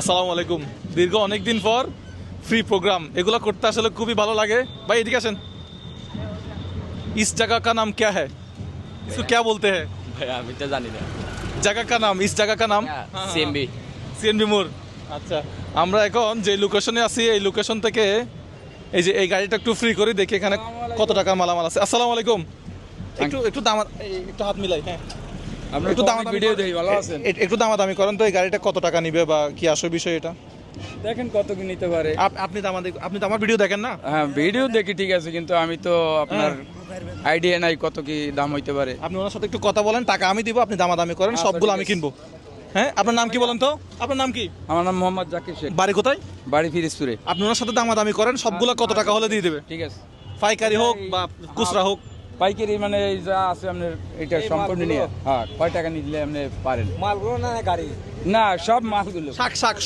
আসসালামু আলাইকুম। দীর্ঘ অনেক দিন পর ফ্রি প্রোগ্রাম এগুলো করতে আসলে খুবই ভালো লাগে। ভাই এদিকে আসেন। इस जगह का नाम क्या है? इसको क्या बोलते हैं? ভাই আমি তো জানি না। जगह का नाम, इस जगह का नाम সিএমবি। সিএনবি মোড়। আচ্ছা, আমরা এখন যে লোকেশনে আছি এই লোকেশন থেকে এই যে এই গাড়িটা একটু ফ্রি করে দেখি এখানে কত টাকা মালামাল আছে। আসসালামু আলাইকুম। একটু একটু হাত মিলাই। হ্যাঁ, আমরা একটু তো দামাদামি ভিডিও করেন। দেই, ভালো আছেন? একটু দামাদামি করেন তো এই গাড়িটা কত টাকা নিবে বা কি আসল বিষয় এটা। দেখেন কত কি নিতে পারে। আপনি তো আমার ভিডিও দেখেন না? হ্যাঁ ভিডিও দেখি ঠিক আছে, কিন্তু আমি তো আপনার আইডিয়া নাই কত কি দাম হইতে পারে। আপনি ওনার সাথে একটু কথা বলেন, টাকা আমি দিব, আপনি দামাদামি করেন, আচ্ছা, সবগুলো ঠিক আমি আছে। কিনবো। হ্যাঁ, আপনার নাম কি বলেন তো? আপনার নাম কি? আমার নাম মোহাম্মদ জাকির শেখ, বাড়ি কোথায়? বাড়ি ফিরিজপুরে। আপনি ওনার সাথে দামাদামি করেন, সবগুলো কত টাকা হলে দিয়ে দেবে। ঠিক আছে, পাইকারি হোক বা খুচরা হোক। পাইকারি মানে এই যা আছে আপনার এটা সম্পূর্ণ নিয়ে, হ্যাঁ কয় টাকা নিলে আপনি পারেন? মালগুলো না গাড়ি? না সব মালগুলো। শাক